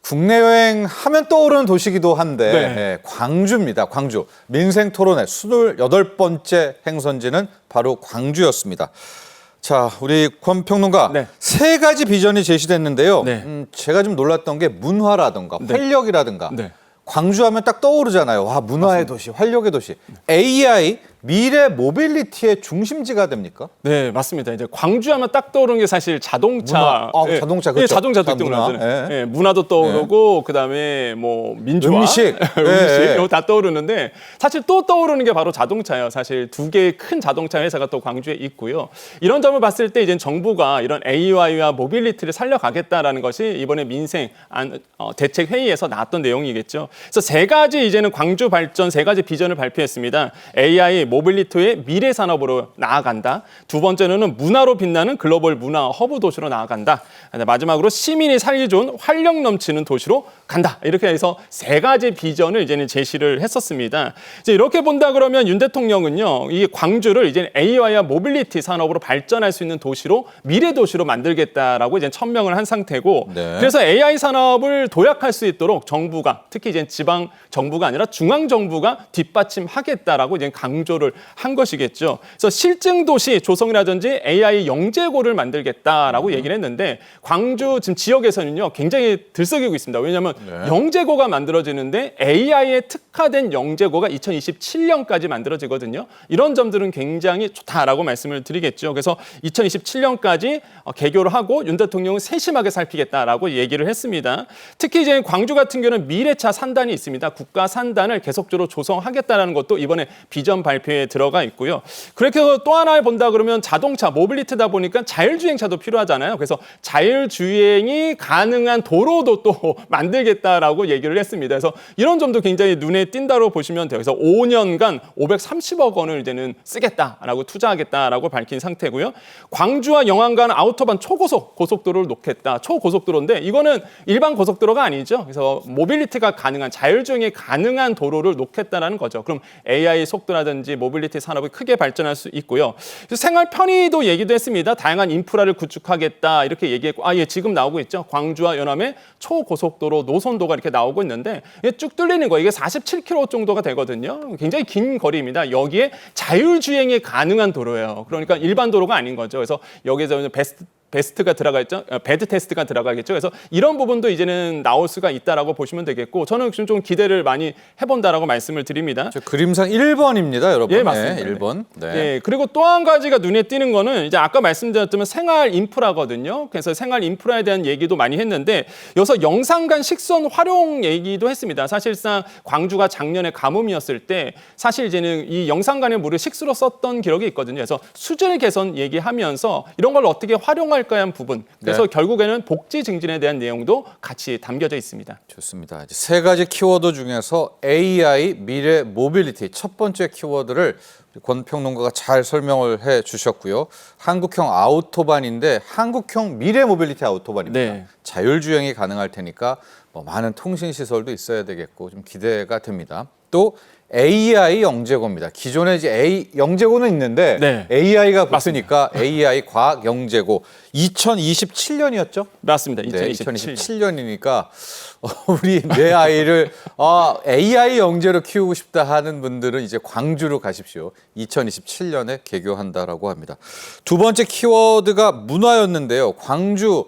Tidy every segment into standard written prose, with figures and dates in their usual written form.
국내 여행 하면 떠오르는 도시기도 한데 네. 예, 광주입니다. 광주. 민생 토론회 28번째 행선지는 바로 광주였습니다. 자, 우리 권 평론가 네. 세 가지 비전이 제시됐는데요. 네. 제가 좀 놀랐던 게 문화라든가 네. 활력이라든가 네. 광주하면 딱 떠오르잖아요. 와, 문화의 도시, 활력의 도시. AI, 미래 모빌리티의 중심지가 됩니까? 네, 맞습니다. 이제 광주하면 딱 떠오르는 게 사실 자동차. 문화. 예. 자동차, 예, 그렇죠. 자동차도 문화. 떠오르잖아요. 예. 예, 문화도 떠오르고 그다음에 뭐 민주화, 음식. 음식 예. 이거 다 떠오르는데 사실 또 떠오르는 게 바로 자동차예요. 사실 두 개의 큰 자동차 회사가 또 광주에 있고요. 이런 점을 봤을 때 이제 정부가 이런 AI와 모빌리티를 살려가겠다라는 것이 이번에 민생 대책 회의에서 나왔던 내용이겠죠. 그래서 세 가지 이제는 광주 발전 세 가지 비전을 발표했습니다. AI, 모빌리티의 미래 산업으로 나아간다. 두 번째는 문화로 빛나는 글로벌 문화 허브 도시로 나아간다. 마지막으로 시민이 살기 좋은 활력 넘치는 도시로 간다. 이렇게 해서 세 가지 비전을 이제는 제시를 했었습니다. 이제 이렇게 본다 그러면 윤 대통령은요, 이 광주를 이제 AI와 모빌리티 산업으로 발전할 수 있는 도시로 미래 도시로 만들겠다라고 이제 천명을 한 상태고, 네. 그래서 AI 산업을 도약할 수 있도록 정부가 특히 이제 지방 정부가 아니라 중앙 정부가 뒷받침하겠다라고 이제 강조를 한 것이겠죠. 그래서 실증 도시 조성이라든지 AI 영재고를 만들겠다라고 얘기를 했는데 광주 지금 지역에서는요 굉장히 들썩이고 있습니다. 왜냐하면 영재고가 만들어지는데 AI에 특화된 영재고가 2027년까지 만들어지거든요. 이런 점들은 굉장히 좋다라고 말씀을 드리겠죠. 그래서 2027년까지 개교를 하고 윤 대통령은 세심하게 살피겠다라고 얘기를 했습니다. 특히 이제 광주 같은 경우는 미래차 산단이 있습니다. 국가 산단을 계속적으로 조성하겠다라는 것도 이번에 비전 발표에 들어가 있고요. 그렇게 해서 또 하나 본다 그러면 자동차, 모빌리티다 보니까 자율주행차도 필요하잖아요. 그래서 자율주행이 가능한 도로도 또 만들겠다라고 얘기를 했습니다. 그래서 이런 점도 굉장히 눈에 띈다고 보시면 돼요. 그래서 5년간 530억 원을 이제는 쓰겠다라고 투자하겠다라고 밝힌 상태고요. 광주와 영암간 아우터반 초고속 고속도로를 놓겠다. 초고속도로인데 이거는 일반 고속도로가 아니죠. 그래서 모빌리티가 가능한 자율주행이 가능한 도로를 놓겠다라는 거죠. 그럼 AI 속도라든지 모빌리티 산업이 크게 발전할 수 있고요. 생활 편의도 얘기도 했습니다. 다양한 인프라를 구축하겠다 이렇게 얘기했고, 예, 지금 나오고 있죠. 광주와 연암의 초고속도로 노선도가 이렇게 나오고 있는데 이게 쭉 뚫리는 거예요. 이게 47km 정도가 되거든요. 굉장히 긴 거리입니다. 여기에 자율주행이 가능한 도로예요. 그러니까 일반 도로가 아닌 거죠. 그래서 여기서 베스트가 들어가겠죠. 배드 테스트가 들어가겠죠. 그래서 이런 부분도 이제는 나올 수가 있다라고 보시면 되겠고, 저는 좀 기대를 많이 해본다라고 말씀을 드립니다. 그림상 1번입니다, 여러분. 예, 맞습니다. 네, 1번. 네. 예, 그리고 또 한 가지가 눈에 띄는 거는 이제 아까 말씀드렸지만 생활 인프라거든요. 그래서 생활 인프라에 대한 얘기도 많이 했는데 여기서 영산간 식선 활용 얘기도 했습니다. 사실상 광주가 작년에 가뭄이었을 때 사실 이제는 이 영산간의 물을 식수로 썼던 기록이 있거든요. 그래서 수질 개선 얘기하면서 이런 걸 어떻게 활용할까에 한 부분. 그래서 네. 결국에는 복지 증진에 대한 내용도 같이 담겨져 있습니다. 좋습니다. 이제 세 가지 키워드 중에서 AI, 미래, 모빌리티 첫 번째 키워드를 권 평론가가 잘 설명을 해 주셨고요. 한국형 아우토반인데 한국형 미래 모빌리티 아우토반입니다. 네. 자율주행이 가능할 테니까 뭐 많은 통신 시설도 있어야 되겠고 좀 기대가 됩니다. 또 AI 영재고입니다. 기존에 이제 영재고는 있는데 네. AI가 붙으니까 AI 과학 영재고 2027년이었죠? 맞습니다. 네, 2027년. 2027년이니까 우리 내 아이를 AI 영재로 키우고 싶다 하는 분들은 이제 광주로 가십시오. 2027년에 개교한다라고 합니다. 두 번째 키워드가 문화였는데요. 광주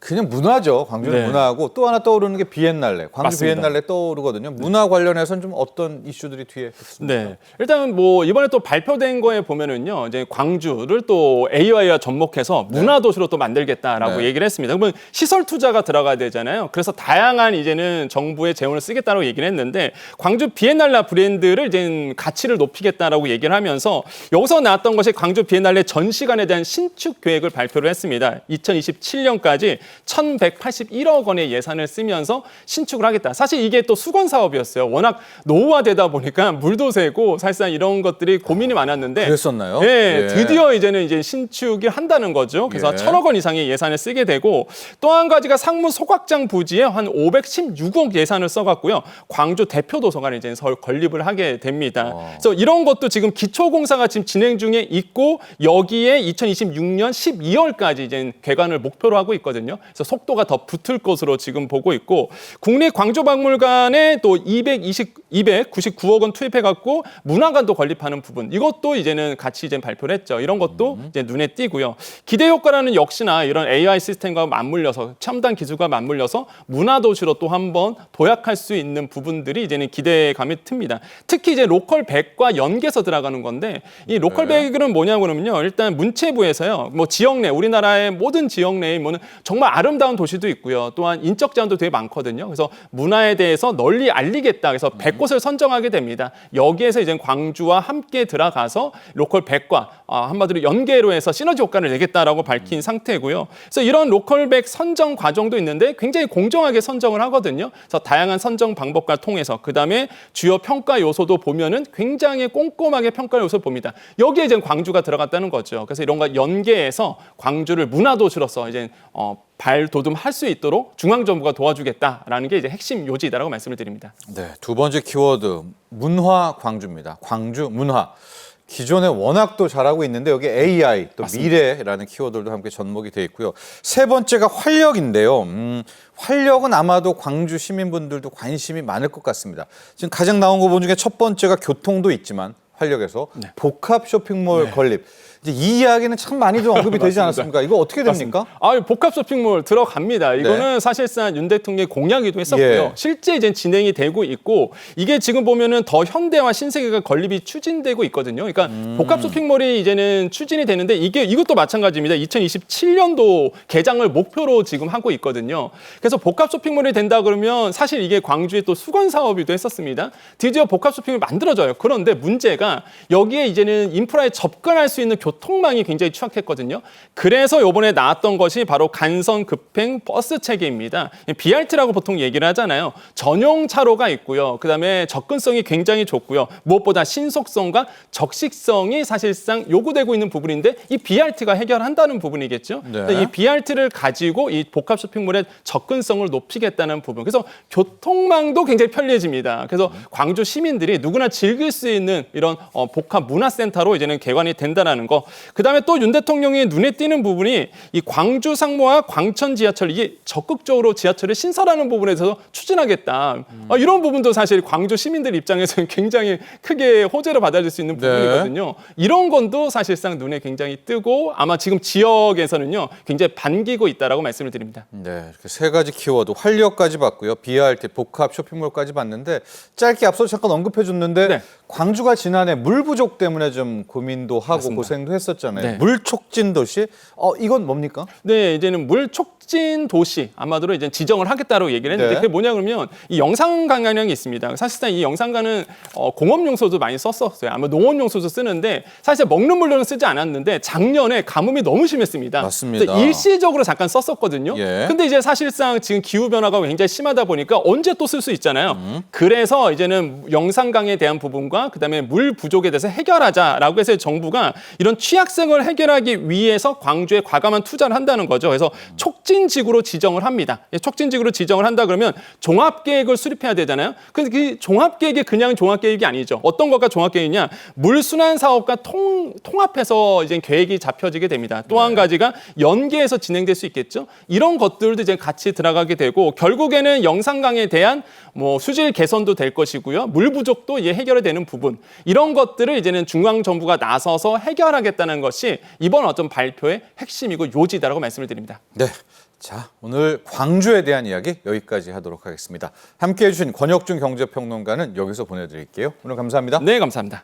그냥 문화죠. 광주는 네. 문화하고 또 하나 떠오르는 게 비엔날레. 광주 맞습니다. 비엔날레 떠오르거든요. 문화 관련해서는 좀 어떤 이슈들이 뒤에 있습니까? 네. 일단 뭐 이번에 또 발표된 거에 보면은요. 이제 광주를 또 AI와 접목해서 문화 도시로 또 만들겠다라고 네. 얘기를 했습니다. 그러면 시설 투자가 들어가야 되잖아요. 그래서 다양한 이제는 정부의 재원을 쓰겠다라고 얘기를 했는데 광주 비엔날레 브랜드를 이제 가치를 높이겠다라고 얘기를 하면서 여기서 나왔던 것이 광주 비엔날레 전시관에 대한 신축 계획을 발표를 했습니다. 2027년까지 1,181억 원의 예산을 쓰면서 신축을 하겠다. 사실 이게 또 수건 사업이었어요. 워낙 노후화되다 보니까 물도 새고 사실상 이런 것들이 고민이 많았는데 그랬었나요? 네, 예. 드디어 이제는 이제 신축을 한다는 거죠. 그래서 예. 1,000억 원 이상의 예산을 쓰게 되고 또 한 가지가 상무 소각장 부지에 한 516억 예산을 써갖고요. 광주 대표 도서관에 이제 건립을 하게 됩니다. 그래서 이런 것도 지금 기초공사가 지금 진행 중에 있고 여기에 2026년 12월까지 이제 개관을 목표로 하고 있거든요. 그래서 속도가 더 붙을 것으로 지금 보고 있고 국립광주박물관에 또 299억 원 투입해갖고 문화관도 건립하는 부분 이것도 이제는 같이 이제 발표를 했죠. 이런 것도 이제 눈에 띄고요. 기대 효과라는 역시나 이런 AI 시스템과 맞물려서 첨단 기술과 맞물려서 문화도시로 또 한번 도약할 수 있는 부분들이 이제는 기대감이 듭니다. 특히 이제 로컬 100과 연계해서 들어가는 건데 이 로컬 100은 뭐냐면요. 일단 문체부에서요. 뭐 지역 내 우리나라의 모든 지역 내에 뭐는 정말 아름다운 도시도 있고요. 또한 인적 자원도 되게 많거든요. 그래서 문화에 대해서 널리 알리겠다. 그래서 100곳을 선정하게 됩니다. 여기에서 이제 광주와 함께 들어가서 로컬 100과 한마디로 연계로 해서 시너지 효과를 내겠다라고 밝힌 상태고요. 그래서 이런 로컬 100 선정 과정도 있는데 굉장히 공정하게 선정을 하거든요. 그래서 다양한 선정 방법과 통해서 그다음에 주요 평가 요소도 보면은 굉장히 꼼꼼하게 평가 요소를 봅니다. 여기에 이제 광주가 들어갔다는 거죠. 그래서 이런 거 연계해서 광주를 문화도시로서 이제 발돋움할 수 있도록 중앙정부가 도와주겠다라는 게 이제 핵심 요지다라고 말씀을 드립니다. 네, 두 번째 키워드 문화 광주입니다. 광주 문화. 기존에 워낙 또 잘하고 있는데 여기 AI 또 맞습니다. 미래라는 키워드도 함께 접목이 돼 있고요. 세 번째가 활력인데요. 활력은 아마도 광주 시민분들도 관심이 많을 것 같습니다. 지금 가장 나온 거 본 중에 첫 번째가 교통도 있지만 활력에서 복합 쇼핑몰 건립. 이제 이 이야기는 참 많이 좀 언급이 되지 않았습니까? 이거 어떻게 됩니까? 복합 쇼핑몰 들어갑니다. 이거는 사실상 윤 대통령이 공약이기도 했었고요. 실제 이제 진행이 되고 있고 이게 지금 보면은 더 현대화 신세계가 건립이 추진되고 있거든요. 그러니까 복합 쇼핑몰이 이제는 추진이 되는데 이것도 마찬가지입니다. 2027년도 개장을 목표로 지금 하고 있거든요. 그래서 복합 쇼핑몰이 된다 그러면 사실 이게 광주의 또 수건 사업이기도 했었습니다. 드디어 복합 쇼핑몰이 만들어져요. 그런데 문제가 여기에 이제는 인프라에 접근할 수 있는 교통망이 굉장히 취약했거든요. 그래서 이번에 나왔던 것이 바로 간선 급행 버스 체계입니다. BRT라고 보통 얘기를 하잖아요. 전용 차로가 있고요. 그다음에 접근성이 굉장히 좋고요. 무엇보다 신속성과 적식성이 사실상 요구되고 있는 부분인데 이 BRT가 해결한다는 부분이겠죠. 이 BRT를 가지고 이 복합 쇼핑몰의 접근성을 높이겠다는 부분. 그래서 교통망도 굉장히 편리해집니다. 그래서 광주 시민들이 누구나 즐길 수 있는 이런 복합 문화센터로 이제는 개관이 된다는 거. 그다음에 또 윤 대통령이 눈에 띄는 부분이 이 광주 상무와 광천 지하철 이게 적극적으로 지하철을 신설하는 부분에 대해서 추진하겠다. 이런 부분도 사실 광주 시민들 입장에서는 굉장히 크게 호재를 받아줄 수 있는 부분이거든요. 이런 건도 사실상 눈에 굉장히 뜨고 아마 지금 지역에서는요 굉장히 반기고 있다라고 말씀을 드립니다. 네, 이렇게 세 가지 키워드 활력까지 봤고요. BRT 복합 쇼핑몰까지 봤는데 짧게 앞서 잠깐 언급해줬는데 광주가 지난해 물 부족 때문에 좀 고민도 하고 맞습니다. 고생도 했었잖아요. 물 촉진 도시. 이건 뭡니까? 네, 이제는 물 촉진 도시 아마도 이제 지정을 하겠다고 얘기를 했는데 그게 뭐냐 그러면 이 영산강이라는 있습니다. 사실상 이 영산강은 공업 용소도 많이 썼었어요. 아마 농업 용소도 쓰는데 사실 먹는 물로는 쓰지 않았는데 작년에 가뭄이 너무 심했습니다. 맞습니다. 일시적으로 잠깐 썼었거든요. 근데 이제 사실상 지금 기후 변화가 굉장히 심하다 보니까 언제 또 쓸 수 있잖아요. 그래서 이제는 영산강에 대한 부분과 그다음에 물 부족에 대해서 해결하자라고 해서 정부가 이런 취약성을 해결하기 위해서 광주에 과감한 투자를 한다는 거죠. 그래서 촉진지구로 지정을 합니다. 촉진지구로 지정을 한다 그러면 종합계획을 수립해야 되잖아요. 근데 그 종합계획이 그냥 종합계획이 아니죠. 어떤 거가 종합계획이냐? 물순환 사업과 통합해서 이제 계획이 잡혀지게 됩니다. 또 한 가지가 연계해서 진행될 수 있겠죠. 이런 것들도 이제 같이 들어가게 되고 결국에는 영산강에 대한 뭐 수질 개선도 될 것이고요. 물 부족도 이제 해결이 되는 부분. 이런 것들을 이제는 중앙 정부가 나서서 해결하겠다는 것이 이번 어떤 발표의 핵심이고 요지다라고 말씀을 드립니다. 네. 자, 오늘 광주에 대한 이야기 여기까지 하도록 하겠습니다. 함께해 주신 권혁준 경제평론가는 여기서 보내드릴게요. 오늘 감사합니다. 네, 감사합니다.